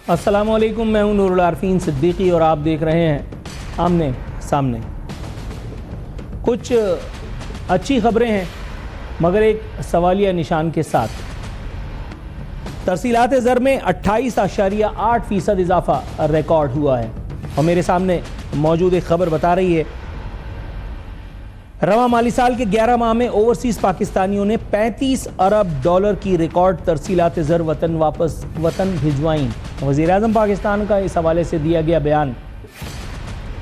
السلام علیکم، میں ہوں نور العارفین صدیقی اور آپ دیکھ رہے ہیں آمنے سامنے۔ کچھ اچھی خبریں ہیں مگر ایک سوالیہ نشان کے ساتھ۔ ترسیلات زر میں 28.8% اضافہ ریکارڈ ہوا ہے اور میرے سامنے موجود ایک خبر بتا رہی ہے رواں مالی سال کے 11 ماہ میں اوورسیز پاکستانیوں نے $35 ارب کی ریکارڈ ترسیلات زر وطن بھجوائیں۔ وزیر اعظم پاکستان کا اس حوالے سے دیا گیا بیان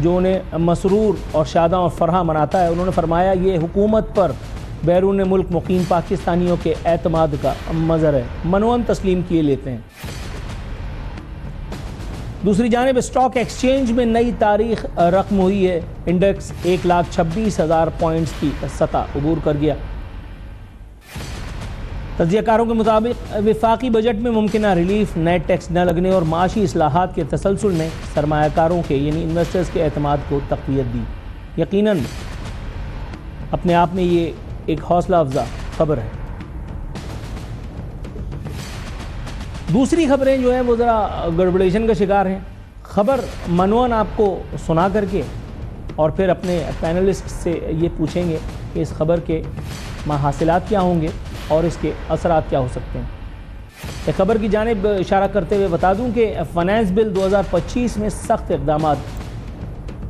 جو انہیں مسرور اور شاداں اور فرحاں مناتا ہے۔ انہوں نے فرمایا یہ حکومت پر بیرون ملک مقیم پاکستانیوں کے اعتماد کا مظہر ہے، منوان تسلیم کیے لیتے ہیں۔ دوسری جانب اسٹاک ایکسچینج میں نئی تاریخ رقم ہوئی ہے، انڈیکس 1,26,000 پوائنٹس کی سطح عبور کر گیا۔ تجزیہ کاروں کے مطابق وفاقی بجٹ میں ممکنہ ریلیف، نئے ٹیکس نہ لگنے اور معاشی اصلاحات کے تسلسل نے سرمایہ کاروں کے یعنی انویسٹرز کے اعتماد کو تقویت دی۔ یقیناً اپنے آپ میں یہ ایک حوصلہ افزا خبر ہے۔ دوسری خبریں جو ہیں وہ ذرا گڑبڑیشن کا شکار ہیں۔ خبر منوان آپ کو سنا کر کے اور پھر اپنے پینلسٹ سے یہ پوچھیں گے کہ اس خبر کے حاصلات کیا ہوں گے اور اس کے اثرات کیا ہو سکتے ہیں۔ ایک خبر کی جانب اشارہ کرتے ہوئے بتا دوں کہ فائنانس بل 2025 میں سخت اقدامات،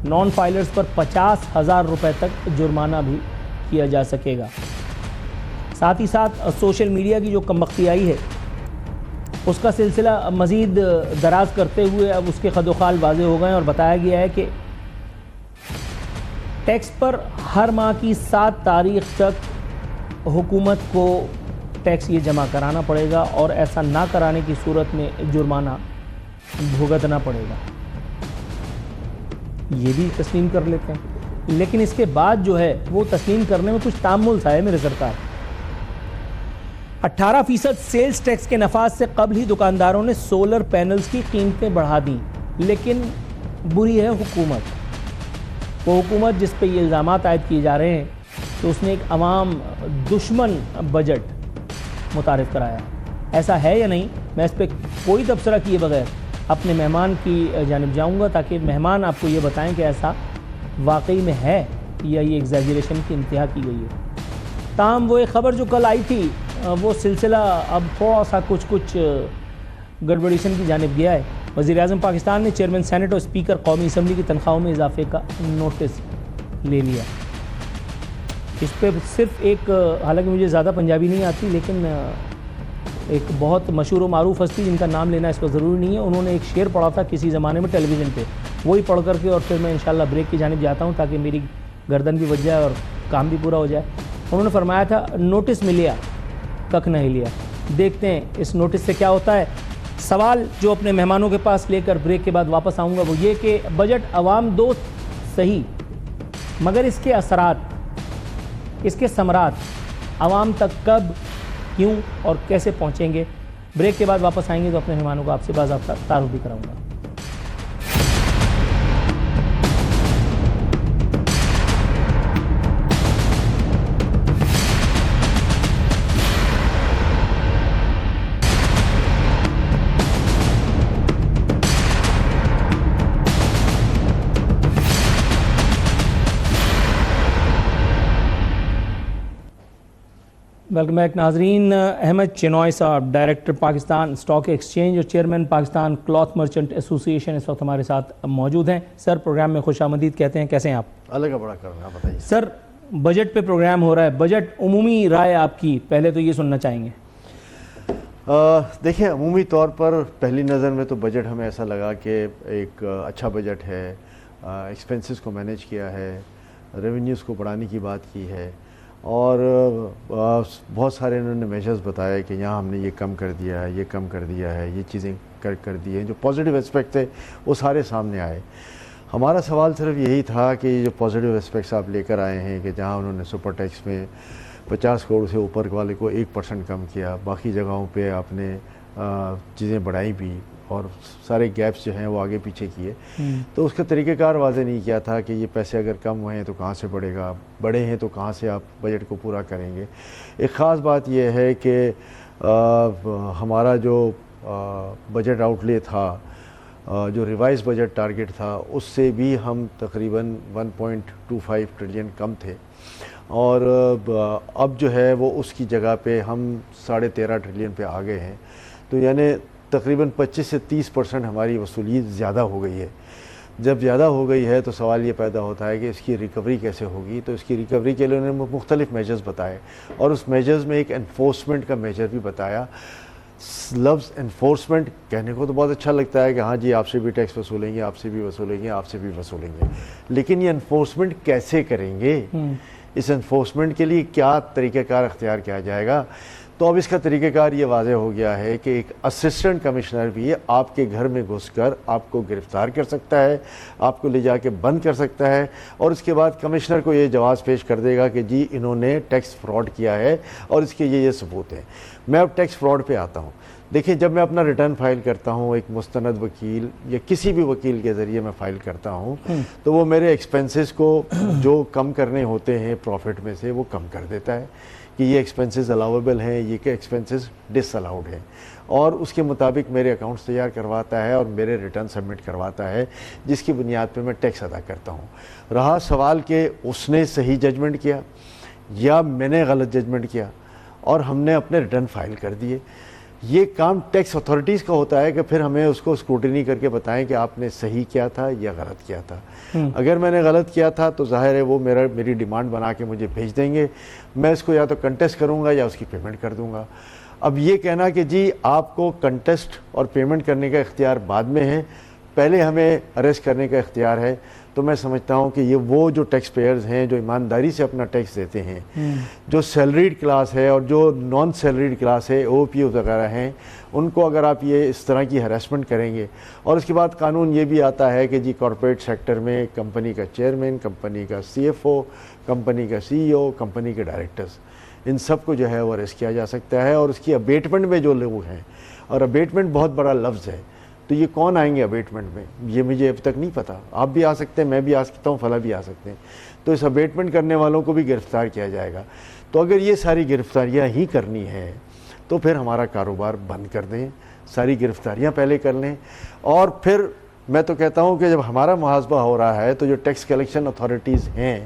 نان فائلرز پر $50,000 تک جرمانہ بھی کیا جا سکے گا۔ ساتھ ہی ساتھ سوشل میڈیا کی جو کم بختی آئی ہے اس کا سلسلہ مزید دراز کرتے ہوئے اب اس کے خد و خال واضح ہو گئے اور بتایا گیا ہے کہ ٹیکس پر ہر ماہ کی 7 تاریخ تک حکومت کو ٹیکس یہ جمع کرانا پڑے گا اور ایسا نہ کرانے کی صورت میں جرمانہ بھگتنا پڑے گا۔ یہ بھی تسلیم کر لیتے ہیں، لیکن اس کے بعد جو ہے وہ تسلیم کرنے میں کچھ تامل تھا ہے میرے سرکار۔ 18% سیلز ٹیکس کے نفاذ سے قبل ہی دکانداروں نے سولر پینلز کی قیمتیں بڑھا دیں، لیکن بری ہے حکومت، وہ حکومت جس پہ یہ الزامات عائد کیے جا رہے ہیں تو اس نے ایک عوام دشمن بجٹ متعارف کرایا۔ ایسا ہے یا نہیں، میں اس پہ کوئی تبصرہ کیے بغیر اپنے مہمان کی جانب جاؤں گا تاکہ مہمان آپ کو یہ بتائیں کہ ایسا واقعی میں ہے یا یہ ایگزیجریشن کی انتہا کی گئی ہے۔ تاہم وہ ایک خبر جو کل آئی تھی وہ سلسلہ اب تھوڑا سا کچھ گڑبڑیشن کی جانب گیا ہے۔ وزیر اعظم پاکستان نے چیئرمین سینٹ اور اسپیکر قومی اسمبلی کی تنخواہوں میں اضافے کا نوٹس لے لیا۔ اس پہ صرف ایک، حالانکہ مجھے زیادہ پنجابی نہیں آتی لیکن ایک بہت مشہور و معروف ہستی جن کا نام لینا اس پر ضروری نہیں ہے، انہوں نے ایک شعر پڑھا تھا کسی زمانے میں ٹیلی ویژن پہ، وہی پڑھ کر کے اور پھر میں انشاءاللہ بریک کی جانب جاتا ہوں تاکہ میری گردن بھی بچ جائے اور کام بھی پورا ہو جائے۔ انہوں نے فرمایا تھا نوٹس ملیا کک نہیں لیا۔ دیکھتے ہیں اس نوٹس سے کیا ہوتا ہے۔ سوال جو اپنے مہمانوں کے پاس لے کر بریک کے بعد واپس آؤں گا وہ یہ کہ بجٹ عوام دوست صحیح، مگر اس کے اثرات، اس کے ثمرات عوام تک کب، کیوں اور کیسے پہنچیں گے؟ بریک کے بعد واپس آئیں گے تو اپنے مہمانوں کو آپ سے باضابطہ تعارف بھی کراؤں گا۔ ویلکم بیک ناظرین۔ احمد چنوائے صاحب، ڈائریکٹر پاکستان اسٹاک ایکسچینج اور چیئرمین پاکستان کلاتھ مرچنٹ ایسوسی ایشن اس وقت ہمارے ساتھ موجود ہیں۔ سر پروگرام میں خوش آمدید کہتے ہیں، کیسے ہیں آپ؟ اللہ کا بڑا کرم ہے، بتائیے سر۔ بجٹ پہ پروگرام ہو رہا ہے، بجٹ عمومی رائے آپ کی پہلے تو یہ سننا چاہیں گے۔ دیکھیں عمومی طور پر پہلی نظر میں تو بجٹ ہمیں ایسا لگا کہ ایک اچھا بجٹ ہے، ایکسپینسز کو مینیج کیا ہے، ریونیوز کو بڑھانے کی بات کی ہے اور بہت سارے انہوں نے میجرز بتایا کہ یہاں ہم نے یہ کم کر دیا ہے، یہ کم کر دیا ہے، یہ چیزیں کر دی ہیں۔ جو پازیٹیو اسپیکٹ تھے وہ سارے سامنے آئے۔ ہمارا سوال صرف یہی تھا کہ یہ جو پازیٹیو اسپیکٹس آپ لے کر آئے ہیں کہ جہاں انہوں نے سپر ٹیکس میں 50 کروڑ سے اوپر والے کو 1% کم کیا، باقی جگہوں پہ آپ نے چیزیں بڑھائی بھی اور سارے گیپس جو ہیں وہ آگے پیچھے کیے، تو اس کا طریقہ کار واضح نہیں کیا تھا کہ یہ پیسے اگر کم ہوئے ہیں تو کہاں سے بڑھے گا، بڑے ہیں تو کہاں سے آپ بجٹ کو پورا کریں گے۔ ایک خاص بات یہ ہے کہ ہمارا جو بجٹ آؤٹلے تھا، جو ریوائز بجٹ ٹارگٹ تھا، اس سے بھی ہم تقریباً 1.25 ٹریلین کم تھے، اور اب جو ہے وہ اس کی جگہ پہ ہم 13.5 ٹریلین پہ آ گئے ہیں. تو یعنی تقریباً 25 سے 30% ہماری وصولی زیادہ ہو گئی ہے. جب زیادہ ہو گئی ہے تو سوال یہ پیدا ہوتا ہے کہ اس کی ریکوری کیسے ہوگی. تو اس کی ریکوری کے لیے انہوں نے مختلف میجرز بتائے، اور اس میجرز میں ایک انفورسمنٹ کا میجر بھی بتایا. لفظ انفورسمنٹ کہنے کو تو بہت اچھا لگتا ہے کہ ہاں جی آپ سے بھی ٹیکس وصولیں گے، آپ سے بھی وصولیں گے، آپ سے بھی وصولیں گے، لیکن یہ انفورسمنٹ کیسے کریں گے؟ اس انفورسمنٹ کے لیے کیا طریقہ کار اختیار کیا جائے گا؟ تو اب اس کا طریقہ کار یہ واضح ہو گیا ہے کہ ایک اسسٹنٹ کمشنر بھی آپ کے گھر میں گھس کر آپ کو گرفتار کر سکتا ہے، آپ کو لے جا کے بند کر سکتا ہے، اور اس کے بعد کمشنر کو یہ جواز پیش کر دے گا کہ جی انہوں نے ٹیکس فراڈ کیا ہے اور اس کے یہ ثبوت ہیں. میں اب ٹیکس فراڈ پہ آتا ہوں. دیکھیں، جب میں اپنا ریٹرن فائل کرتا ہوں ایک مستند وکیل یا کسی بھی وکیل کے ذریعے میں فائل کرتا ہوں، تو وہ میرے ایکسپنسز کو جو کم کرنے ہوتے ہیں پروفٹ میں سے وہ کم کر دیتا ہے کہ یہ ایکسپنسز الاؤیبل ہیں، یہ کہ ایکسپنسز ڈس الاؤڈ ہیں، اور اس کے مطابق میرے اکاؤنٹس تیار کرواتا ہے اور میرے ریٹرن سبمٹ کرواتا ہے، جس کی بنیاد پہ میں ٹیکس ادا کرتا ہوں. رہا سوال کہ اس نے صحیح ججمنٹ کیا یا میں نے غلط ججمنٹ کیا اور ہم نے اپنے ریٹرن فائل کر دیے، یہ کام ٹیکس اتھارٹیز کا ہوتا ہے کہ پھر ہمیں اس کو اسکروٹنی کر کے بتائیں کہ آپ نے صحیح کیا تھا یا غلط کیا تھا. اگر میں نے غلط کیا تھا تو ظاہر ہے وہ میری ڈیمانڈ بنا کے مجھے بھیج دیں گے، میں اس کو یا تو کنٹیسٹ کروں گا یا اس کی پیمنٹ کر دوں گا. اب یہ کہنا کہ جی آپ کو کنٹیسٹ اور پیمنٹ کرنے کا اختیار بعد میں ہے، پہلے ہمیں اریسٹ کرنے کا اختیار ہے، تو میں سمجھتا ہوں کہ یہ وہ جو ٹیکس پیئرز ہیں جو ایمانداری سے اپنا ٹیکس دیتے ہیں، جو سیلریڈ کلاس ہے اور جو نان سیلریڈ کلاس ہے، او پی او وغیرہ ہیں، ان کو اگر آپ یہ اس طرح کی ہراسمنٹ کریں گے. اور اس کے بعد قانون یہ بھی آتا ہے کہ جی کارپوریٹ سیکٹر میں کمپنی کا چیئرمین، کمپنی کا سی ایف او، کمپنی کا سی ای او، کمپنی کے ڈائریکٹرز، ان سب کو جو ہے وہ اریسٹ کیا جا سکتا ہے. اور اس کی ابیٹمنٹ میں جو لوگ ہیں، اور ابیٹمنٹ بہت بڑا لفظ ہے، تو یہ کون آئیں گے ابیٹمنٹ میں، یہ مجھے اب تک نہیں پتا. آپ بھی آ سکتے ہیں، میں بھی آ سکتا ہوں، فلاں بھی آ سکتے ہیں. تو اس ابیٹمنٹ کرنے والوں کو بھی گرفتار کیا جائے گا. تو اگر یہ ساری گرفتاریاں ہی کرنی ہیں تو پھر ہمارا کاروبار بند کر دیں، ساری گرفتاریاں پہلے کر لیں. اور پھر میں تو کہتا ہوں کہ جب ہمارا محاسبہ ہو رہا ہے تو جو ٹیکس کلیکشن اتھارٹیز ہیں،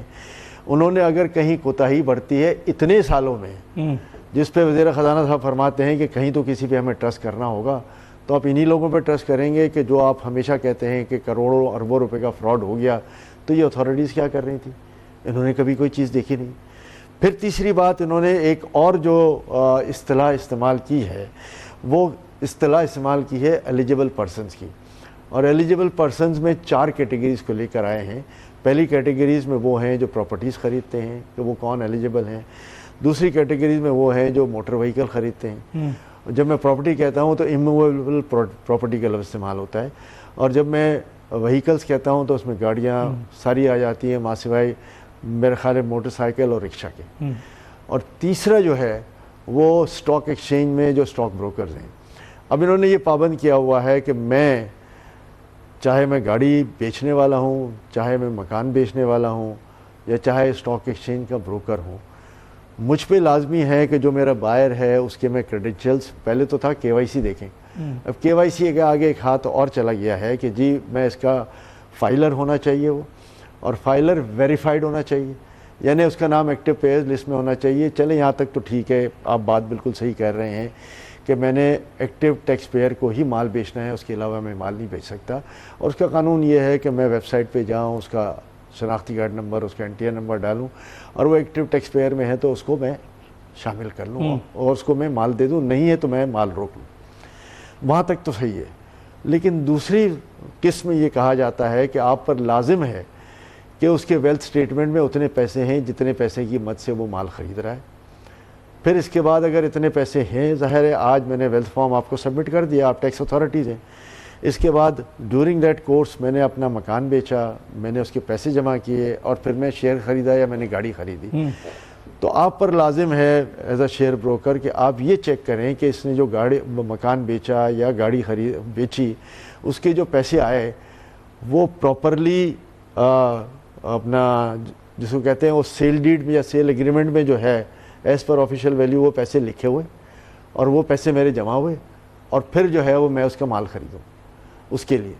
انہوں نے اگر کہیں کوتاہی برتی ہے اتنے سالوں میں، جس پہ وزیر خزانہ صاحب فرماتے ہیں کہ کہیں تو کسی پہ ہمیں ٹرسٹ کرنا ہوگا، تو آپ انہی لوگوں پہ ٹرسٹ کریں گے کہ جو آپ ہمیشہ کہتے ہیں کہ کروڑوں اربوں روپے کا فراڈ ہو گیا. تو یہ اتھارٹیز کیا کر رہی تھی؟ انہوں نے کبھی کوئی چیز دیکھی نہیں. پھر تیسری بات، انہوں نے ایک اور جو اصطلاح استعمال کی ہے، وہ اصطلاح استعمال کی ہے ایلیجیبل پرسنز کی. اور ایلیجیبل پرسنز میں 4 کیٹیگریز کو لے کر آئے ہیں. پہلی کیٹیگریز میں وہ ہیں جو پراپرٹیز خریدتے ہیں، کہ وہ کون ایلیجیبل ہیں. دوسری کیٹیگریز میں وہ ہیں جو موٹر وہیکل خریدتے ہیں. جب میں پراپرٹی کہتا ہوں تو اموویبل پراپرٹی کا لفظ استعمال ہوتا ہے، اور جب میں وہیکلز کہتا ہوں تو اس میں گاڑیاں ساری آ جاتی ہیں، ماں سوائے میرے خیال ہے موٹر سائیکل اور رکشہ کے. اور تیسرا جو ہے وہ اسٹاک ایکسچینج میں جو اسٹاک بروکرز ہیں. اب انہوں نے یہ پابند کیا ہوا ہے کہ میں چاہے میں گاڑی بیچنے والا ہوں، چاہے میں مکان بیچنے والا ہوں، یا چاہے اسٹاک ایکسچینج کا بروکر ہوں، مجھ پہ لازمی ہے کہ جو میرا بائر ہے اس کے میں کریڈنشیلز، پہلے تو تھا کے وائی سی دیکھیں، اب کے وائی سی کے آگے ایک ہاتھ اور چلا گیا ہے کہ جی میں اس کا فائلر ہونا چاہیے وہ، اور فائلر ویریفائڈ ہونا چاہیے، یعنی اس کا نام ایکٹیو پیئرز لسٹ میں ہونا چاہیے. چلیں یہاں تک تو ٹھیک ہے، آپ بات بالکل صحیح کہہ رہے ہیں کہ میں نے ایکٹیو ٹیکس پیئر کو ہی مال بیچنا ہے، اس کے علاوہ میں مال نہیں بیچ سکتا. اور اس کا قانون یہ ہے کہ میں ویب سائٹ پہ جاؤں، اس کا شناختی کارڈ نمبر، اس کا این ٹی آر نمبر ڈالوں، اور وہ ایکٹیو ٹیکس پیئر میں ہے تو اس کو میں شامل کر لوں اور اس کو میں مال دے دوں، نہیں ہے تو میں مال روک لوں. وہاں تک تو صحیح ہے. لیکن دوسری قسم یہ کہا جاتا ہے کہ آپ پر لازم ہے کہ اس کے ویلتھ سٹیٹمنٹ میں اتنے پیسے ہیں جتنے پیسے کی مد سے وہ مال خرید رہا ہے. پھر اس کے بعد اگر اتنے پیسے ہیں، ظاہر ہے آج میں نے ویلتھ فارم آپ کو سبمٹ کر دیا، آپ ٹیکس اتھارٹیز ہیں. اس کے بعد ڈیورنگ دیٹ کورس میں نے اپنا مکان بیچا، میں نے اس کے پیسے جمع کیے، اور پھر میں شیئر خریدا یا میں نے گاڑی خریدی. تو آپ پر لازم ہے ایز اے شیئر بروکر کہ آپ یہ چیک کریں کہ اس نے جو مکان بیچا یا گاڑی بیچی، اس کے جو پیسے آئے وہ پراپرلی اپنا جس کو کہتے ہیں وہ سیل ڈیڈ میں یا سیل ایگریمنٹ میں جو ہے ایز پر آفیشیل ویلیو وہ پیسے لکھے ہوئے اور وہ پیسے میرے جمع ہوئے. اور پھر جو ہے وہ میں اس کا مال خریدوں اس کے لیے.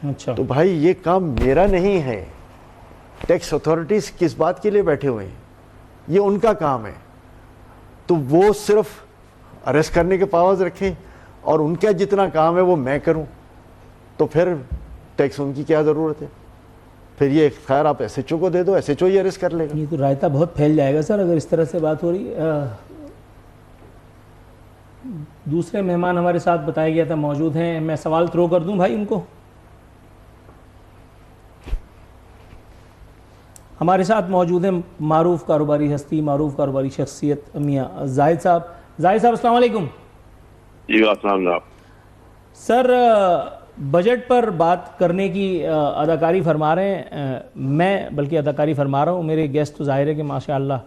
اچھا تو بھائی یہ کام میرا نہیں ہے. ٹیکس اتھارٹیز کس بات کے لیے بیٹھے ہوئے ہیں؟ یہ ان کا کام ہے. تو وہ صرف اریسٹ کرنے کے پاورز رکھیں اور ان کا جتنا کام ہے وہ میں کروں, تو پھر ٹیکس ان کی کیا ضرورت ہے؟ پھر یہ خیر آپ ایس ایچ او کو دے دو, ایس ایچ او ہی اریسٹ کر لے گا. یہ تو رائتا بہت پھیل جائے گا سر اگر اس طرح سے بات ہو رہی. دوسرے مہمان ہمارے ساتھ بتایا گیا تھا موجود ہیں, میں سوال تھرو کر دوں بھائی ان کو. ہمارے ساتھ موجود ہیں معروف کاروباری ہستی, معروف کاروباری شخصیت میاں زاہد صاحب. زاہد صاحب السلام علیکم. جی السلام علیکم. سر بجٹ پر بات کرنے کی اداکاری فرما رہے ہیں, میں بلکہ اداکاری فرما رہا ہوں, میرے گیسٹ تو ظاہر ہے کہ ماشاءاللہ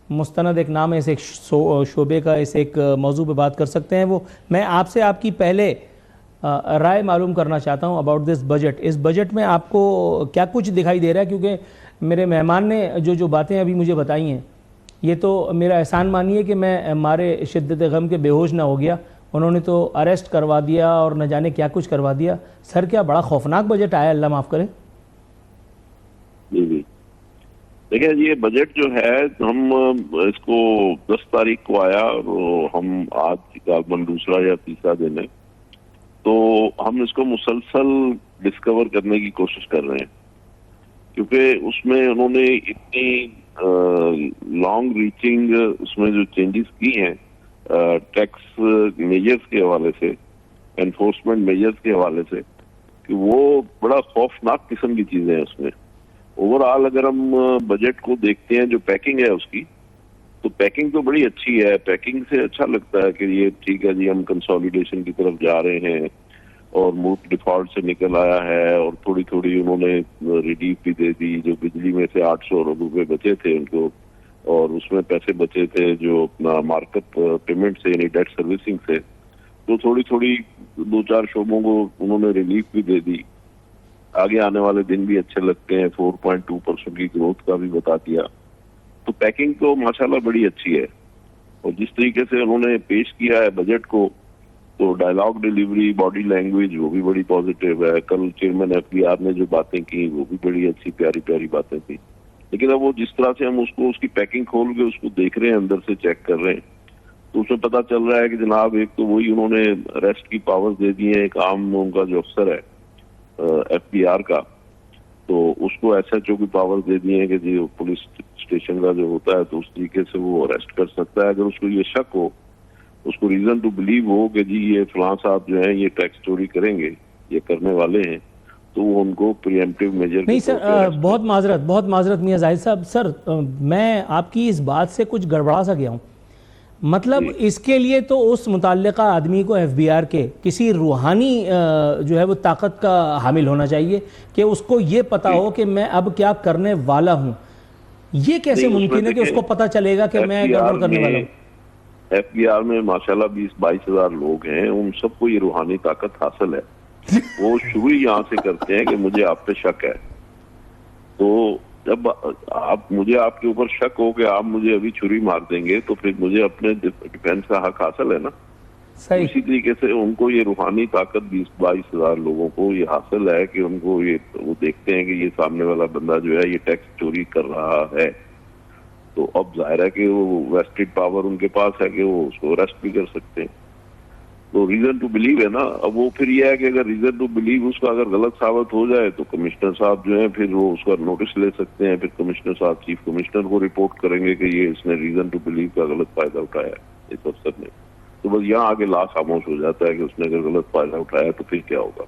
مستند ایک نام ہے, اس ایک شعبے کا, اس ایک موضوع پہ بات کر سکتے ہیں. وہ میں آپ سے آپ کی پہلے رائے معلوم کرنا چاہتا ہوں اباؤٹ دس بجٹ. اس بجٹ میں آپ کو کیا کچھ دکھائی دے رہا ہے؟ کیونکہ میرے مہمان نے جو باتیں ابھی مجھے بتائی ہیں, یہ تو میرا احسان مانیے کہ میں مارے شدت غم کے بے ہوش نہ ہو گیا. انہوں نے تو اریسٹ کروا دیا اور نہ جانے کیا کچھ کروا دیا. سر کیا بڑا خوفناک بجٹ آیا, اللہ معاف کرے. جی جی دیکھیں, یہ بجٹ جو ہے ہم اس کو 10 تاریخ کو آیا اور ہم آج تقریباً دوسرا یا تیسرا دن ہے, تو ہم اس کو مسلسل ڈسکور کرنے کی کوشش کر رہے ہیں, کیونکہ اس میں انہوں نے اتنی لانگ ریچنگ اس میں جو چینجز کی ہیں ٹیکس میجرز کے حوالے سے, انفورسمنٹ میجرز کے حوالے سے, کہ وہ بڑا خوفناک قسم کی چیزیں ہیں اس میں. اوور آل اگر ہم بجٹ کو دیکھتے ہیں, جو پیکنگ ہے اس کی, تو پیکنگ تو بڑی اچھی ہے. پیکنگ سے اچھا لگتا ہے کہ یہ ٹھیک ہے جی, ہم کنسولیڈیشن کی طرف جا رہے ہیں اور ملک ڈیفالٹ سے نکل آیا ہے, اور تھوڑی تھوڑی انہوں نے ریلیف بھی دے دی. جو بجلی میں سے 800 روپے بچے تھے ان کو, اور اس میں پیسے بچے تھے جو اپنا مارکیٹ پیمنٹ سے یعنی ڈیٹ سروسنگ سے, تو تھوڑی تھوڑی 2-4 شعبوں کو انہوں نے ریلیف بھی دے دی. آگے آنے والے دن بھی اچھے لگتے ہیں, 4.2% کی گروتھ کا بھی بتا دیا. تو پیکنگ تو ماشاءاللہ بڑی اچھی ہے, اور جس طریقے سے انہوں نے پیش کیا ہے بجٹ کو, تو ڈائلاگ ڈیلیوری, باڈی لینگویج وہ بھی بڑی پازیٹیو ہے. کل چیئرمین ایف بی آر نے جو باتیں کی وہ بھی بڑی اچھی پیاری پیاری باتیں تھیں. لیکن اب وہ جس طرح سے ہم اس کی پیکنگ کھول کے اس کو دیکھ رہے ہیں, اندر سے چیک کر رہے ہیں, تو اس میں پتہ چل رہا ہے کہ جناب ایک تو وہی انہوں نے اریسٹ کی پاورز دے دی ہیں. ایک عام ان کا جو افسر ہے ایف بی آر کا, تو اس کو ایس ایچ او کی پاور دے دی ہیں کہ جی پولیس اسٹیشن کا جو ہوتا ہے تو اس طریقے سے وہ اریسٹ کر سکتا ہے. اگر اس کو یہ شک ہو, اس کو ریزن ٹو بلیو ہو کہ جی یہ فلاں صاحب جو ہیں یہ ٹیکس چوری کریں گے, یہ کرنے والے ہیں, تو وہ ان کو پریمپٹیو میجر. نہیں سر, بہت معذرت میاں زاہد صاحب. سر میں آپ کی اس بات سے کچھ گڑبڑا سا گیا ہوں. مطلب اس کے لیے تو اس متعلقہ آدمی کو ایف بی آر کے کسی روحانی جو ہے وہ طاقت کا حامل ہونا چاہیے کہ اس کو یہ پتا ہو کہ میں اب کیا کرنے والا ہوں. یہ کیسے ممکن ہے کہ اس کو پتا چلے گا کہ میں گڑبڑ کرنے والا ہوں؟ ایف بی آر میں ماشاءاللہ 20-22 ہزار لوگ ہیں, ان سب کو یہ روحانی طاقت حاصل ہے. وہ شروع ہی یہاں سے کرتے ہیں کہ مجھے آپ پہ شک ہے. تو جب مجھے آپ کے اوپر شک ہو کہ آپ مجھے ابھی چھری مار دیں گے, تو پھر مجھے اپنے ڈیفینس کا حق حاصل ہے نا. اسی طریقے سے ان کو یہ روحانی طاقت 20-22 ہزار لوگوں کو یہ حاصل ہے کہ ان کو یہ وہ دیکھتے ہیں کہ یہ سامنے والا بندہ جو ہے یہ ٹیکس چوری کر رہا ہے. تو اب ظاہر ہے کہ وہ ویسٹڈ پاور ان کے پاس ہے کہ وہ اس کو اریسٹ بھی کر سکتے ہیں. تو ریزن ٹو بلیو ہے نا. اب وہ پھر یہ ہے کہ اگر ریزن ٹو بلیو اس کا اگر غلط ثابت ہو جائے تو کمشنر صاحب جو ہیں پھر وہ اس کا نوٹس لے سکتے ہیں. پھر کمشنر صاحب چیف کمشنر کو رپورٹ کریں گے کہ یہ اس نے ریزن ٹو بلیو کا غلط فائدہ اٹھایا ہے اس افسر نے. تو بس یہاں آگے لاش خاموش ہو جاتا ہے کہ اس نے اگر غلط فائدہ اٹھایا تو پھر کیا ہوگا,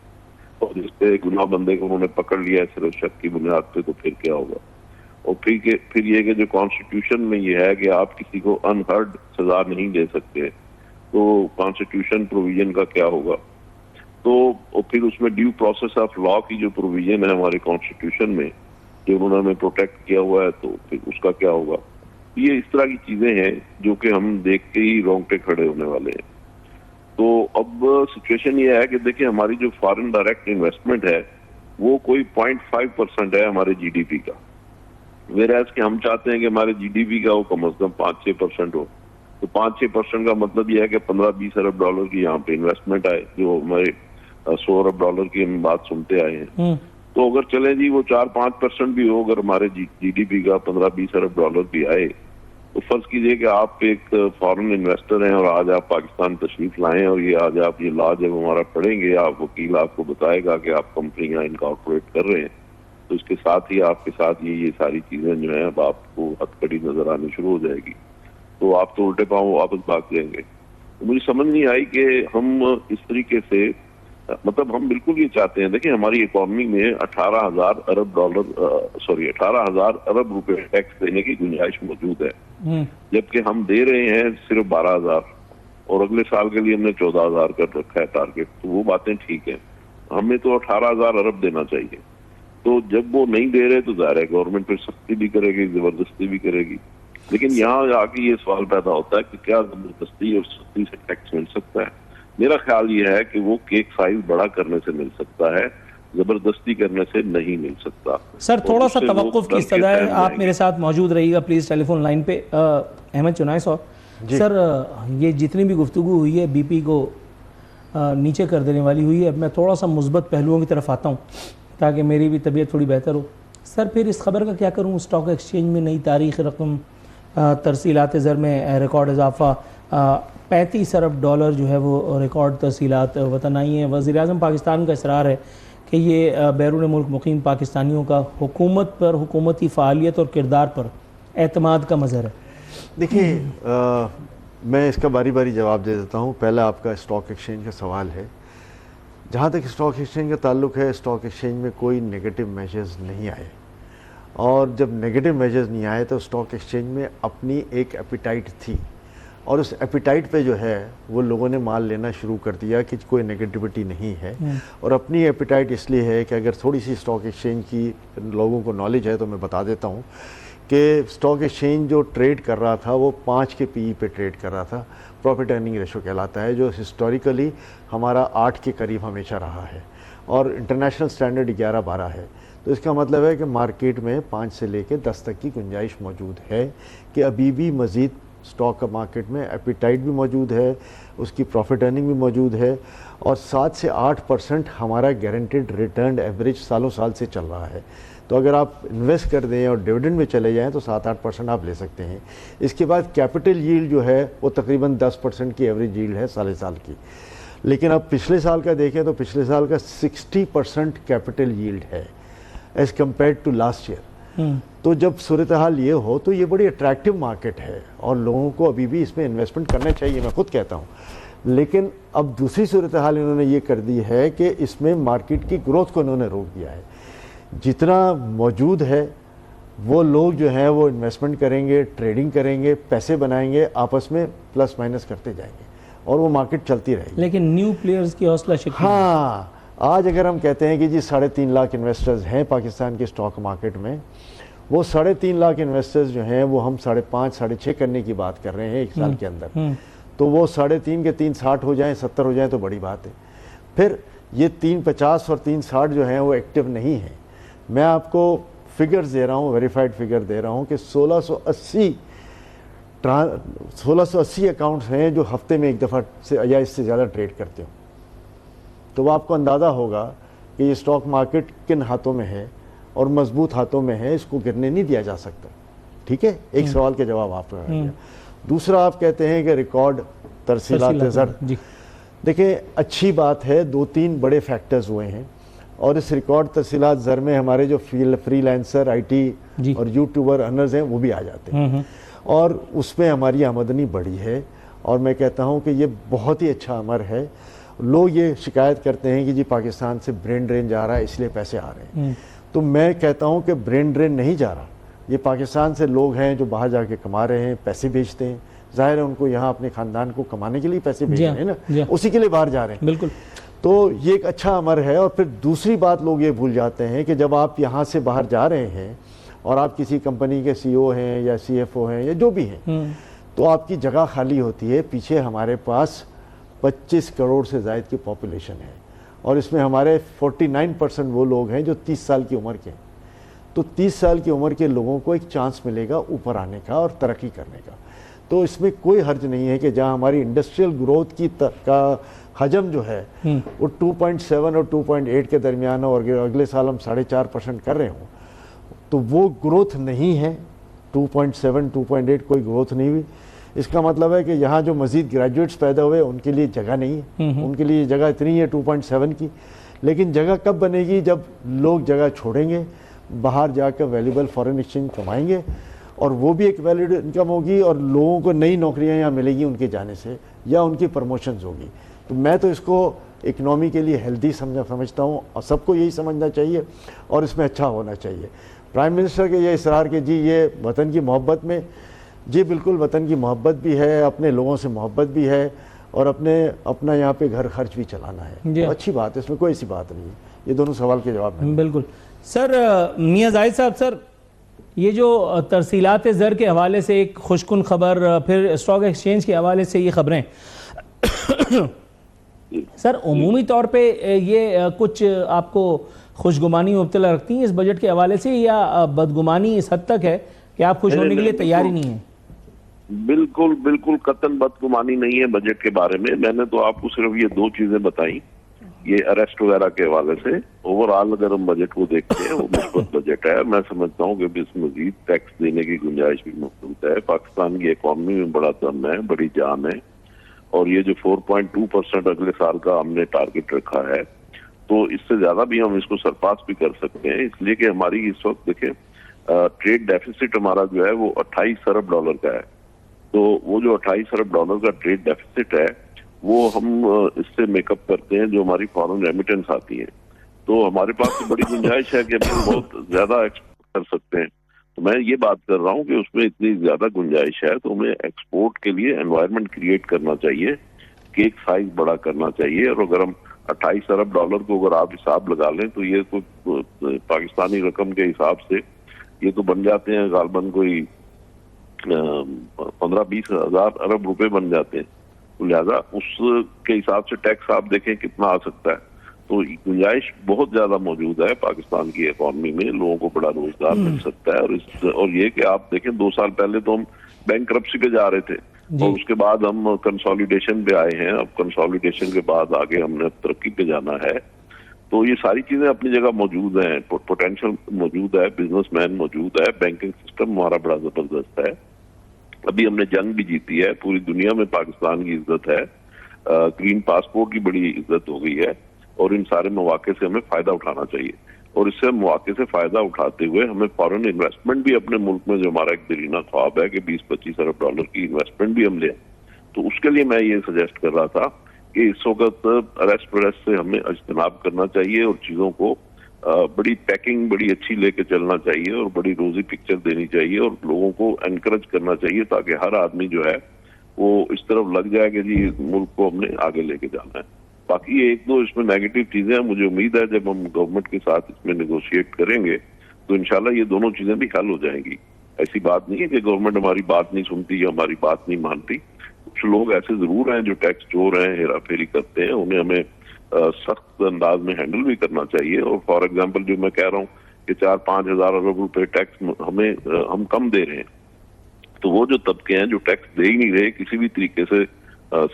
اور جس پہ گناہ بندے کو انہوں نے پکڑ لیا ہے صرف شک کی بنیاد پہ, تو پھر کیا ہوگا. اور پھر یہ کہ جو کانسٹیٹیوشن میں یہ ہے کہ آپ کسی کو انہرڈ سزا نہیں دے سکتے, تو کانسٹیٹیوشن پروویژن کا کیا ہوگا. تو پھر اس میں ڈیو پروسیس آف لا کی جو پروویژن ہے ہمارے کانسٹیٹیوشن میں جو انہوں نے ہمیں پروٹیکٹ کیا ہوا ہے, تو پھر اس کا کیا ہوگا. یہ اس طرح کی چیزیں ہیں جو کہ ہم دیکھ کے ہی رونگٹے کھڑے ہونے والے ہیں. تو اب سچویشن یہ ہے کہ دیکھیں ہماری جو فارن ڈائریکٹ انویسٹمنٹ ہے وہ کوئی 0.5% ہے ہمارے جی ڈی پی کا, ویئر ایز کہ ہم چاہتے ہیں کہ ہمارے جی ڈی پی کا وہ کم از کم 5-6% ہو. تو 5-6% کا مطلب یہ ہے کہ 15-20 ارب ڈالر کی یہاں پہ انویسٹمنٹ آئے, جو ہمارے 100 ارب ڈالر کی ہم بات سنتے آئے ہیں. تو اگر چلیں جی وہ 4-5% بھی ہو, اگر ہمارے جی ڈی پی کا 15-20 ارب ڈالر بھی آئے, تو فرض کیجئے کہ آپ ایک فارن انویسٹر ہیں اور آج آپ پاکستان تشریف لائیں, اور یہ آج آپ یہ لا جب ہمارا پڑھیں گے, آپ وکیل آپ کو بتائے گا کہ آپ کمپنی یہاں انکارپوریٹ کر رہے ہیں, تو اس کے ساتھ ہی آپ کے ساتھ یہ ساری چیزیں جو ہیں اب آپ کو ہتھکڑی نظر آنی شروع ہو جائے گی, تو آپ تو الٹے پاؤں واپس بھاگ جائیں گے. مجھے سمجھ نہیں آئی کہ ہم اس طریقے سے, مطلب ہم بالکل یہ چاہتے ہیں, دیکھیں ہماری اکانومی میں 18,000 ارب روپے ٹیکس دینے کی گنجائش موجود ہے, جبکہ ہم دے رہے ہیں صرف 12,000, اور اگلے سال کے لیے ہم نے 14,000 کر رکھا ہے ٹارگیٹ. تو وہ باتیں ٹھیک ہیں, ہمیں تو 18,000 ارب دینا چاہیے. تو جب وہ نہیں دے رہے تو ظاہر ہے گورنمنٹ پھر سختی بھی کرے گی, زبردستی بھی کرے گی. لیکن یہاں آ کے یہ سوال پیدا ہوتا ہے کہ کیا زبردستی اور سختی سے ٹیکس مل سکتا ہے؟ میرا خیال یہ ہے کہ وہ کیک سائز بڑا کرنے سے مل سکتا ہے, زبردستی کرنے سے نہیں مل سکتا. سر تھوڑا سا توقف کی استدعا ہے, آپ میرے ساتھ موجود رہیے گا پلیز ٹیلی فون لائن پہ. احمد چنائے صاحب, سر یہ جتنی بھی گفتگو ہوئی ہے بی پی کو نیچے کر دینے والی ہوئی ہے, میں تھوڑا سا مثبت پہلوؤں کی طرف آتا ہوں تاکہ میری بھی طبیعت تھوڑی بہتر ہو. سر پھر اس خبر کا کیا کروں, اسٹاک ایکسچینج میں نئی تاریخ رقم, ترسیلات زر میں ریکارڈ اضافہ, 35 ارب ڈالر جو ہے وہ ریکارڈ ترسیلات وطن آئی ہیں. وزیر اعظم پاکستان کا اصرار ہے کہ یہ بیرون ملک مقیم پاکستانیوں کا حکومت پر, حکومتی فعالیت اور کردار پر اعتماد کا مظہر ہے. دیکھیے میں اس کا باری باری جواب دے دیتا ہوں. پہلا آپ کا اسٹاک ایکسچینج کا سوال ہے. جہاں تک اسٹاک ایکسچینج کا تعلق ہے, اسٹاک ایکسچینج میں کوئی نیگیٹو میجرز نہیں آئے, اور جب نیگیٹو میجرز نہیں آئے تو اسٹاک ایکسچینج میں اپنی ایک ایپیٹائٹ تھی, اور اس ایپیٹائٹ پہ جو ہے وہ لوگوں نے مال لینا شروع کر دیا کہ کوئی نیگیٹیوٹی نہیں ہے. اور اپنی ایپیٹائٹ اس لیے ہے کہ اگر تھوڑی سی اسٹاک ایکسچینج کی لوگوں کو نالج ہے تو میں بتا دیتا ہوں کہ اسٹاک ایکسچینج جو ٹریڈ کر رہا تھا وہ 5 کے پی ای پہ ٹریڈ کر رہا تھا, پروفٹ ارننگ ریشو کہلاتا ہے, جو ہسٹوریکلی ہمارا 8 کے قریب ہمیشہ رہا ہے, اور انٹرنیشنل سٹینڈرڈ 11-12 ہے. تو اس کا مطلب ہے کہ مارکیٹ میں 5 سے لے کے 10 تک کی گنجائش موجود ہے کہ ابھی بھی مزید اسٹاک کا مارکیٹ میں ایپیٹائٹ بھی موجود ہے, اس کی پروفٹ ارننگ بھی موجود ہے, اور 7 سے 8% ہمارا گارنٹیڈ ریٹرن ایوریج سالوں سال سے چل رہا ہے. تو اگر آپ انویسٹ کر دیں اور ڈیویڈنڈ میں چلے جائیں تو 7-8% آپ لے سکتے ہیں. اس کے بعد کیپٹل ییلڈ جو ہے وہ تقریباً 10% کی ایوریج ییلڈ ہے سال کی. لیکن اب پچھلے سال کا دیکھیں تو پچھلے سال کا 60% کیپٹل ییلڈ ہے as compared to last year. تو جب صورتحال یہ ہو تو یہ بڑی اٹریکٹیو مارکیٹ ہے اور لوگوں کو ابھی بھی اس میں انویسٹمنٹ کرنا چاہیے, میں خود کہتا ہوں. لیکن اب دوسری صورتحال انہوں نے یہ کر دی ہے کہ اس میں مارکیٹ کی گروتھ کو انہوں نے روک دیا ہے. جتنا موجود ہے وہ لوگ جو ہیں وہ انویسٹمنٹ کریں گے, ٹریڈنگ کریں گے, پیسے بنائیں گے, آپس میں پلس مائنس کرتے جائیں گے, اور وہ مارکیٹ چلتی رہے گی. لیکن نیو پلیئرز کی حوصلہ شکنی, ہاں آج اگر ہم کہتے ہیں کہ جی 3.5 لاکھ انویسٹرز ہیں پاکستان کے اسٹاک مارکیٹ میں, وہ 3.5 لاکھ انویسٹرز جو ہیں وہ ہم 5.5-6.5 کرنے کی بات کر رہے ہیں ایک سال کے اندر, تو وہ 3.5 کے 3 60 ہو جائیں, 70 ہو جائیں تو بڑی بات ہے. پھر یہ 350 اور 360 جو ہیں وہ ایکٹیو نہیں ہیں. میں آپ کو فگرز دے رہا ہوں, ویریفائڈ فگر دے رہا ہوں کہ 1680 اکاؤنٹس ہیں جو ہفتے میں ایک دفعہ سے یا اس سے زیادہ ٹریڈ کرتے ہوں. تو وہ آپ کو اندازہ ہوگا کہ یہ اسٹاک مارکیٹ کن ہاتھوں میں ہے, اور مضبوط ہاتھوں میں ہے, اس کو گرنے نہیں دیا جا سکتا. ٹھیک ہے, ایک سوال کے جواب آپ کا. دوسرا آپ کہتے ہیں کہ ریکارڈ ترسیلات زر. دیکھیں اچھی بات ہے, 2-3 بڑے فیکٹرز ہوئے ہیں, اور اس ریکارڈ ترسیلات زر میں ہمارے جو فری لینسر, آئی ٹی اور یوٹیوبر ارنرز ہیں وہ بھی آ جاتے ہیں, اور اس میں ہماری آمدنی بڑھی ہے. اور میں کہتا ہوں کہ یہ بہت ہی اچھا امر ہے. لوگ یہ شکایت کرتے ہیں کہ جی پاکستان سے برین ڈرین جا رہا ہے اس لیے پیسے آ رہے ہیں, تو میں کہتا ہوں کہ برین ڈرین نہیں جا رہا. یہ پاکستان سے لوگ ہیں جو باہر جا کے کما رہے ہیں, پیسے بھیجتے ہیں, ظاہر ہے ان کو یہاں اپنے خاندان کو کمانے کے لیے پیسے بھیج رہے ہیں نا, اسی کے لیے باہر جا رہے ہیں. بالکل. تو یہ ایک اچھا امر ہے. اور پھر دوسری بات لوگ یہ بھول جاتے ہیں کہ جب آپ یہاں سے باہر جا رہے ہیں اور آپ کسی کمپنی کے سی او ہیں یا سی ایف او ہیں یا جو بھی ہیں, تو آپ کی جگہ خالی ہوتی ہے. پیچھے ہمارے پاس 25 کروڑ سے زائد کی پاپولیشن ہے, اور اس میں ہمارے 49% وہ لوگ ہیں جو 30 سال کی عمر کے ہیں. تو 30 سال کی عمر کے لوگوں کو ایک چانس ملے گا اوپر آنے کا اور ترقی کرنے کا. تو اس میں کوئی حرج نہیں ہے کہ جہاں ہماری انڈسٹریل گروتھ کا حجم جو ہے وہ 2.7 اور 2.8 کے درمیان ہو، اور اگلے سال ہم 4.5% کر رہے ہوں، تو وہ گروتھ نہیں ہے. 2.7 2.8 کوئی گروتھ نہیں ہوئی. اس کا مطلب ہے کہ یہاں جو مزید گریجویٹس پیدا ہوئے ان کے لیے جگہ نہیں ہے. ان کے لیے جگہ اتنی ہے 2.7 کی، لیکن جگہ کب بنے گی؟ جب لوگ جگہ چھوڑیں گے، باہر جا کر ویلیبل فارن ایکسچینج کمائیں گے، اور وہ بھی ایک ویلڈ انکم ہوگی، اور لوگوں کو نئی نوکریاں یہاں ملے گی ان کے جانے سے، یا ان کی پروموشنز ہوگی. تو میں تو اس کو اکنامی کے لیے ہیلدی سمجھتا ہوں، اور سب کو یہی سمجھنا چاہیے اور اس میں اچھا ہونا چاہیے. پرائم منسٹر کے یہ اصرار کہ جی یہ وطن کی محبت میں، جی بالکل وطن کی محبت بھی ہے، اپنے لوگوں سے محبت بھی ہے، اور اپنا یہاں پہ گھر خرچ بھی چلانا ہے. جی اچھی بات ہے، اس میں کوئی ایسی بات نہیں ہے. یہ دونوں سوال کے جواب ہیں. بالکل. سر میاں زاہد صاحب، سر یہ جو ترسیلات زر کے حوالے سے ایک خوشکن خبر، پھر اسٹاک ایکسچینج کے حوالے سے یہ خبریں، سر عمومی طور پہ یہ کچھ آپ کو خوشگمانی مبتلا رکھتی ہیں اس بجٹ کے حوالے سے، یا بدگمانی اس حد تک ہے کہ آپ خوش ہونے کے لیے تیار ہی نہیں ہیں؟ بالکل قطعاً بدگمانی نہیں ہے بجٹ کے بارے میں. میں نے تو آپ کو صرف یہ 2 چیزیں بتائیں یہ اریسٹ وغیرہ کے حوالے سے. اوور آل اگر ہم بجٹ کو دیکھتے ہیں وہ مثبت بجٹ ہے. میں سمجھتا ہوں کہ اس مزید ٹیکس دینے کی گنجائش بھی موجود ہے. پاکستان کی اکانومی میں بڑا دم ہے، بڑی جان ہے، اور یہ جو 4.2% اگلے سال کا ہم نے ٹارگٹ رکھا ہے، تو اس سے زیادہ بھی ہم اس کو سرپاس بھی کر سکتے ہیں. اس لیے کہ ہماری اس وقت دیکھیں ٹریڈ ڈیفیسٹ ہمارا جو ہے وہ $28 ارب کا ہے. تو وہ جو $28 ارب کا ٹریڈ ڈیفیسٹ ہے وہ ہم اس سے میک اپ کرتے ہیں جو ہماری فارن ریمیٹنس آتی ہیں. تو ہمارے پاس بڑی گنجائش ہے کہ ہم بہت زیادہ ایکسپورٹ کر سکتے ہیں. تو میں یہ بات کر رہا ہوں کہ اس میں اتنی زیادہ گنجائش ہے تو ہمیں ایکسپورٹ کے لیے انوائرمنٹ کریٹ کرنا چاہیے، کیک سائز بڑا کرنا چاہیے. اور اگر ہم $28 ارب کو اگر آپ حساب لگا لیں تو یہ تو پاکستانی رقم کے حساب سے یہ تو بن جاتے ہیں غالباً کوئی 15-20 ہزار ارب روپے بن جاتے ہیں. تو لہذا اس کے حساب سے ٹیکس آپ دیکھیں کتنا آ سکتا ہے. تو گنجائش بہت زیادہ موجود ہے پاکستان کی اکانومی میں. لوگوں کو بڑا روزگار مل سکتا ہے. اور یہ کہ آپ دیکھیں 2 سال پہلے تو ہم بینک کرپسی پہ جا رہے تھے، اور اس کے بعد ہم کنسالیڈیشن پہ آئے ہیں. اب کنسالیڈیشن کے بعد آگے ہم نے ترقی پہ جانا ہے. تو یہ ساری چیزیں اپنی جگہ موجود ہیں. پوٹینشیل موجود ہے، بزنس مین موجود ہے، بینکنگ سسٹم ہمارا بڑا زبردست ہے. ابھی ہم نے جنگ بھی جیتی ہے، پوری دنیا میں پاکستان کی عزت ہے. گرین پاسپورٹ کی بڑی عزت ہو گئی ہے، اور ان سارے مواقع سے ہمیں فائدہ اٹھانا چاہیے. اور اس سے مواقع سے فائدہ اٹھاتے ہوئے ہمیں فارن انویسٹمنٹ بھی اپنے ملک میں، جو ہمارا ایک دیرینہ خواب ہے کہ $20-25 ارب کی انویسٹمنٹ بھی ہم لیں. تو اس کے لیے میں یہ سجیسٹ کر رہا تھا کہ اس وقت اریسٹ وریسٹ سے ہمیں اجتناب کرنا چاہیے، اور چیزوں کو بڑی پیکنگ بڑی اچھی لے کے چلنا چاہیے، اور بڑی روزی پکچر دینی چاہیے، اور لوگوں کو انکریج کرنا چاہیے تاکہ ہر آدمی جو ہے وہ اس طرف لگ جائے کہ جی ملک کو ہم نے آگے لے کے جانا ہے. باقی 1-2 اس میں نیگیٹو چیزیں ہیں. مجھے امید ہے جب ہم گورنمنٹ کے ساتھ اس میں نیگوشیٹ کریں گے تو انشاءاللہ یہ دونوں چیزیں بھی حل ہو جائیں گی. ایسی بات نہیں ہے کہ گورنمنٹ ہماری بات نہیں سنتی یا ہماری بات نہیں مانتی. کچھ لوگ ایسے ضرور ہیں جو ٹیکس چور ہیں، ہیرا پھیری کرتے ہیں. انہیں ہمیں سخت انداز میں ہینڈل بھی کرنا چاہیے. اور فار ایگزامپل جو میں کہہ رہا ہوں کہ 4-5 ہزار ارب روپے ٹیکس ہم کم دے رہے ہیں، تو وہ جو طبقے ہیں جو ٹیکس دے ہی نہیں رہے، کسی بھی طریقے سے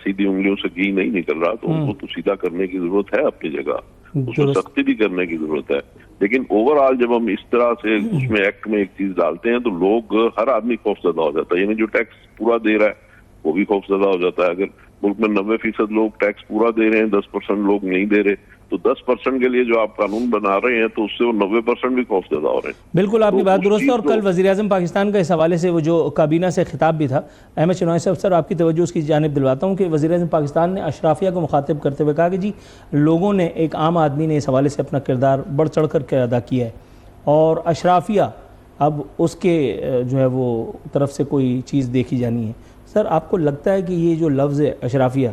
سیدھی انگلیوں سے گھی نہیں نکل رہا، تو ان کو تو سیدھا کرنے کی ضرورت ہے اپنی جگہ، اس میں سختی بھی کرنے کی ضرورت ہے. لیکن اوور آل جب ہم اس طرح سے اس میں ایکٹ میں ایک چیز ڈالتے ہیں تو لوگ، ہر آدمی خوف زدہ ہو جاتا ہے. یعنی جو ٹیکس پورا دے رہا ہے وہ بھی خوف زدہ ہو جاتا ہے. اگر ملک میں 90% لوگ ٹیکس پورا دے رہے ہیں، 10% لوگ نہیں دے رہے، تو 10% کے لیے جو آپ قانون بنا رہے ہیں تو اس سے وہ 90% بھی خوف زدہ ہو رہے ہیں. بالکل آپ کی بات درست ہے. اور کل وزیر اعظم پاکستان کا اس حوالے سے وہ جو کابینہ سے خطاب بھی تھا، احمد شنواری صاحب، سر آپ کی توجہ اس کی جانب دلواتا ہوں کہ وزیر اعظم پاکستان نے اشرافیہ کو مخاطب کرتے ہوئے کہا کہ جی لوگوں نے، ایک عام آدمی نے اس حوالے سے اپنا کردار بڑھ چڑھ کر کے ادا کیا ہے، اور اشرافیہ اب اس کے جو ہے وہ طرف سے کوئی چیز دیکھی جانی ہے. سر آپ کو لگتا ہے کہ یہ جو لفظ ہے اشرافیہ،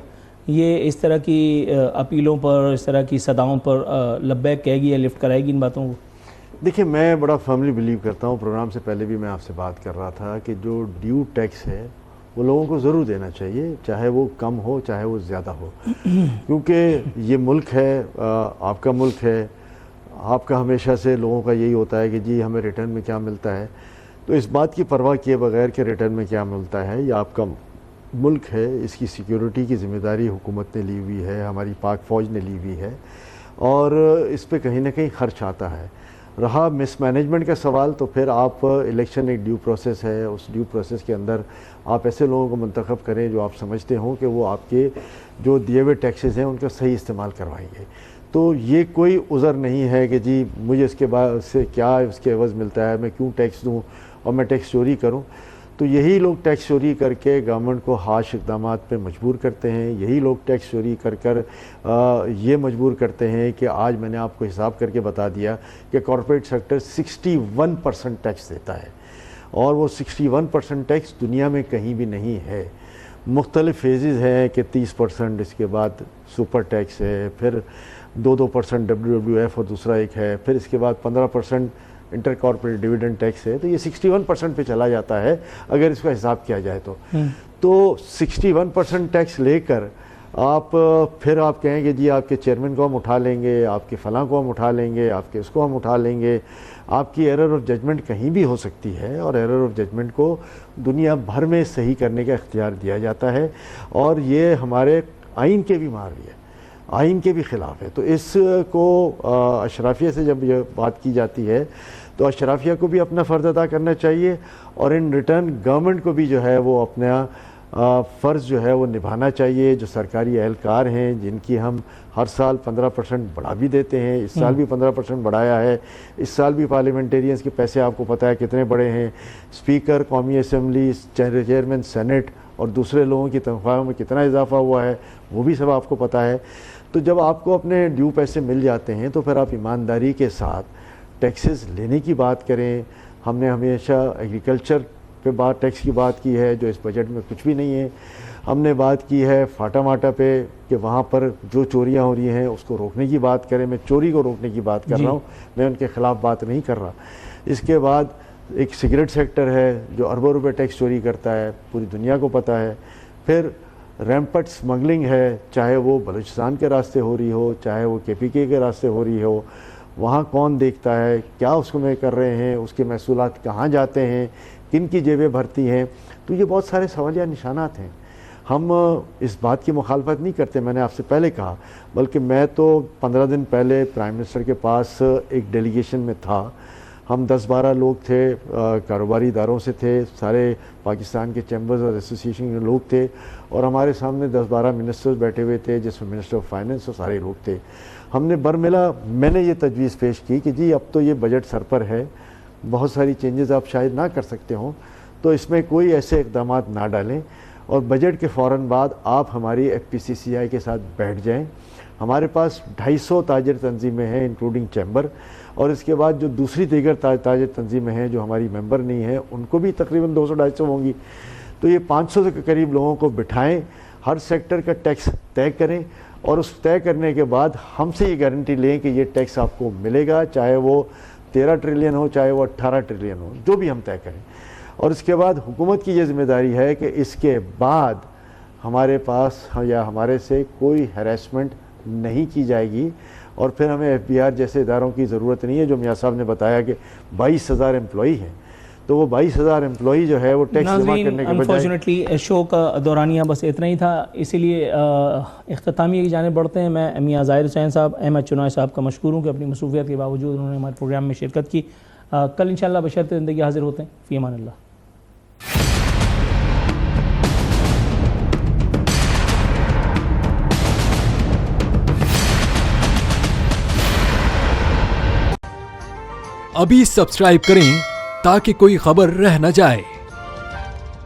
یہ اس طرح کی اپیلوں پر، اس طرح کی صداؤں پر لبیک کہے گی یا لفٹ کرائے گی ان باتوں کو؟ دیکھیں میں بڑا فرملی بلیو کرتا ہوں، پروگرام سے پہلے بھی میں آپ سے بات کر رہا تھا کہ جو ڈیو ٹیکس ہے وہ لوگوں کو ضرور دینا چاہیے، چاہے وہ کم ہو چاہے وہ زیادہ ہو، کیونکہ یہ ملک ہے، آپ کا ملک ہے. آپ کا ہمیشہ سے لوگوں کا یہی ہوتا ہے کہ جی ہمیں ریٹرن میں کیا ملتا ہے. تو اس بات کی پرواہ کیے بغیر کہ ریٹرن میں کیا ملتا ہے، یہ آپ کا ملک ہے، اس کی سیکیورٹی کی ذمہ داری حکومت نے لی ہوئی ہے، ہماری پاک فوج نے لی ہوئی ہے، اور اس پہ کہیں نہ کہیں خرچ آتا ہے۔ رہا مس مینجمنٹ کا سوال، تو پھر آپ الیکشن ایک ڈیو پروسیس ہے، اس ڈیو پروسیس کے اندر آپ ایسے لوگوں کو منتخب کریں جو آپ سمجھتے ہوں کہ وہ آپ کے جو دیے ہوئے ٹیکسز ہیں ان کا صحیح استعمال کروائیں گے۔ تو یہ کوئی عذر نہیں ہے کہ جی مجھے اس کے بعد سے کیا اس کے عوض ملتا ہے، میں کیوں ٹیکس دوں اور میں ٹیکس چوری کروں۔ تو یہی لوگ ٹیکس چوری کر کے گورنمنٹ کو ہارش اقدامات پہ مجبور کرتے ہیں، یہی لوگ ٹیکس چوری کر یہ مجبور کرتے ہیں کہ آج میں نے آپ کو حساب کر کے بتا دیا کہ کارپوریٹ سیکٹر 61% ٹیکس دیتا ہے، اور وہ 61% ٹیکس دنیا میں کہیں بھی نہیں ہے۔ مختلف فیزز ہیں کہ 30%، اس کے بعد سپر ٹیکس ہے، پھر 2% WWF اور دوسرا ایک ہے، پھر اس کے بعد 15% انٹر کارپوریٹ ڈیویڈنڈ ٹیکس ہے، تو یہ 61% پہ چلا جاتا ہے اگر اس کا حساب کیا جائے تو 61% ٹیکس لے کر پھر آپ کہیں گے جی آپ کے چیئرمین کو ہم اٹھا لیں گے، آپ کے فلاں کو ہم اٹھا لیں گے، آپ کے اس کو ہم اٹھا لیں گے۔ آپ کی ایرر آف ججمنٹ کہیں بھی ہو سکتی ہے، اور ایرر آف ججمنٹ کو دنیا بھر میں صحیح کرنے کا اختیار دیا جاتا ہے، اور یہ ہمارے آئین کے بھی ماوی ہے، آئین کے بھی خلاف ہے۔ تو اس کو اشرافیہ سے جب یہ بات کی جاتی ہے تو اشرافیہ کو بھی اپنا فرض ادا کرنا چاہیے، اور ان ریٹرن گورنمنٹ کو بھی جو ہے وہ اپنا فرض جو ہے وہ نبھانا چاہیے۔ جو سرکاری اہلکار ہیں جن کی ہم ہر سال 15% بڑھا بھی دیتے ہیں، اس سال بھی 15% بڑھایا ہے، اس سال بھی پارلیمنٹیرینز کے پیسے آپ کو پتہ ہے کتنے بڑے ہیں، اسپیکر قومی اسمبلی، چیئرمین سینٹ اور دوسرے لوگوں کی تنخواہوں میں کتنا اضافہ ہوا ہے وہ بھی سب آپ کو پتہ ہے۔ تو جب آپ کو اپنے ڈیو پیسے مل جاتے ہیں تو پھر آپ ایمانداری کے ساتھ ٹیکسز لینے کی بات کریں۔ ہم نے ہمیشہ ایگریکلچر پہ ٹیکس کی بات کی ہے جو اس بجٹ میں کچھ بھی نہیں ہے۔ ہم نے بات کی ہے فاٹا ماٹا پہ کہ وہاں پر جو چوریاں ہو رہی ہیں اس کو روکنے کی بات کریں۔ میں چوری کو روکنے کی بات کر رہا ہوں، میں ان کے خلاف بات نہیں کر رہا۔ اس کے بعد ایک سگریٹ سیکٹر ہے جو اربوں روپے ٹیکس چوری کرتا ہے، پوری دنیا کو پتہ ہے۔ پھر ریمپٹ سمگلنگ ہے، چاہے وہ بلوچستان کے راستے ہو رہی ہو، چاہے وہ KPK کے راستے ہو رہی ہو، وہاں کون دیکھتا ہے، کیا اس کو میں کر رہے ہیں، اس کے محصولات کہاں جاتے ہیں، کن کی جیبیں بھرتی ہیں۔ تو یہ بہت سارے سوالیہ نشانات ہیں۔ ہم اس بات کی مخالفت نہیں کرتے، میں نے آپ سے پہلے کہا، بلکہ میں تو 15 دن پہلے پرائم منسٹر کے پاس ایک ڈیلیگیشن میں تھا۔ ہم 10-12 لوگ تھے، کاروباری اداروں سے تھے، سارے پاکستان کے چیمبرز اور ایسوسیشن کے لوگ تھے، اور ہمارے سامنے 10-12 منسٹرز بیٹھے ہوئے تھے جس میں منسٹر آف فائننس اور سارے لوگ تھے۔ ہم نے برملا میں نے یہ تجویز پیش کی کہ جی اب تو یہ بجٹ سر پر ہے، بہت ساری چینجز آپ شاید نہ کر سکتے ہوں، تو اس میں کوئی ایسے اقدامات نہ ڈالیں، اور بجٹ کے فوراً بعد آپ ہماری FPCCI کے ساتھ بیٹھ جائیں۔ ہمارے پاس 250 تاجر تنظیمیں ہیں انکلوڈنگ چیمبر، اور اس کے بعد جو دوسری دیگر تاجر تنظیمیں ہیں جو ہماری ممبر نہیں ہیں ان کو بھی تقریباً 200-250 ہوں گی۔ تو یہ 500 کے قریب لوگوں کو بٹھائیں، ہر سیکٹر کا ٹیکس طے کریں، اور اس طے کرنے کے بعد ہم سے یہ گارنٹی لیں کہ یہ ٹیکس آپ کو ملے گا، چاہے وہ 13 ٹریلین ہو، چاہے وہ 18 ٹریلین ہو، جو بھی ہم طے کریں۔ اور اس کے بعد حکومت کی یہ ذمہ داری ہے کہ اس کے بعد ہمارے پاس یا ہمارے سے کوئی ہیراسمنٹ نہیں کی جائے گی، اور پھر ہمیں FBR جیسے اداروں کی ضرورت نہیں ہے۔ جو میاں صاحب نے بتایا کہ 22,000 امپلائی ہیں، تو وہ 22,000 امپلائی جو ہے وہ ٹیکس جمع کرنے کے بجائے انفارچونیٹلی شو کا دورانیہ بس اتنا ہی تھا، اسی لیے اختتامیہ کی جانب بڑھتے ہیں۔ میں میاں ظاہر حسین صاحب، احمد چنائے صاحب کا مشکور ہوں کہ اپنی مصروفیت کے باوجود انہوں نے ہمارے پروگرام میں شرکت کی۔ کل انشاءاللہ بشرط زندگی حاضر ہوتے ہیں۔ فی امان اللہ۔ ابھی سبسکرائب کریں تاکہ کوئی خبر رہ نہ جائے۔